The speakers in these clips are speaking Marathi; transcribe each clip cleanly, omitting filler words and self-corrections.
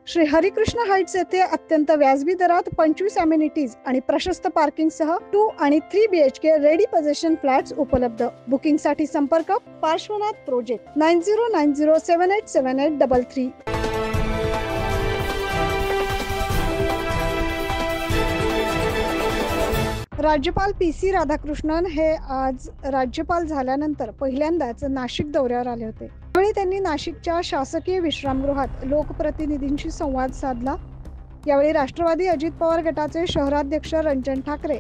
श्री हरिकृष्ण हाइट्स येथे अत्यंत व्याजबी दरात 25 अमेनिटीज आणि प्रशस्त पार्किंगसह 2 आणि 3 BHK रेडी पोझिशन फ्लॅट्स उपलब्ध। बुकिंग साठी संपर्क पार्श्वनाथ प्रोजेक्ट 9090787833। राज्यपाल PC राधाकृष्णन हे आज राज्यपाल झाल्यानंतर पहिल्यांदाच नाशिक दौऱ्यावर आले होते। त्यावेळी त्यांनी नाशिकच्या शासकीय विश्रामगृहात लोकप्रतिनिधींशी संवाद साधला। यावेळी राष्ट्रवादी अजित पवार गटाचे शहराध्यक्ष रंजन ठाकरे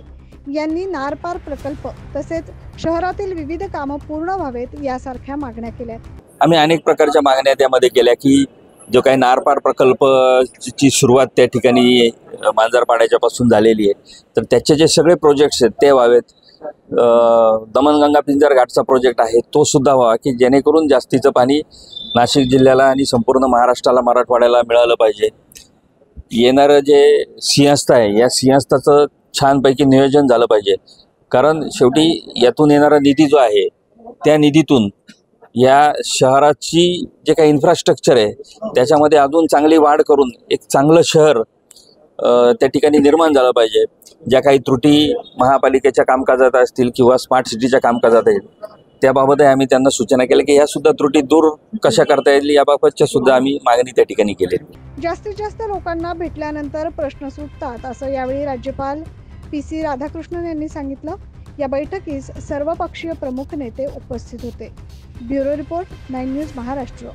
यांनी नारपार प्रकल्प तसेच शहरातील विविध कामं पूर्ण व्हावेत यासारख्या मागण्या केल्या। आम्ही अनेक प्रकारच्या मागण्या त्यामध्ये केल्या की जो काही नारपार प्रकल्पची सुरुवात त्या ठिकाणी मांजरपाड्यापासून झालेली आहे, तर त्याचे जे सगळे प्रोजेक्ट्स आहेत ते व्हावेत। दमनगंगा पिंजर घाटचा प्रोजेक्ट आहे तो सुद्धा व्हावा की जेणेकरून जास्तीचं पाणी नाशिक जिल्ह्याला आणि संपूर्ण महाराष्ट्राला मराठवाड्याला मिळालं पाहिजे। येणारं जे सिंहस्थ आहे या सिंहस्थाचं छानपैकी नियोजन झालं पाहिजे, कारण शेवटी यातून येणारा निधी जो आहे त्या निधीतून या शहराची जे काही इन्फ्रास्ट्रक्चर आहे त्याच्यामध्ये अजून चांगली वाढ करून एक चांगलं शहर त्या ठिकाणी निर्माण झालं पाहिजे। ज्या काही त्रुटी महापालिकेच्या कामकाजात असतील किंवा स्मार्ट सिटीच्या कामकाजात आहेत त्याबाबतही आम्ही त्यांना सूचना केल्या की ह्या सुद्धा त्रुटी दूर कशा करता येईल याबाबतच्या सुद्धा आम्ही मागणी त्या ठिकाणी केली। जास्तीत जास्त लोकांना भेटल्यानंतर प्रश्न सुटतात असं यावेळी राज्यपाल PC राधाकृष्णन यांनी सांगितलं। या बैठकीस सर्वपक्षीय प्रमुख नेते उपस्थित होते। Bureau report 9 news Maharashtra.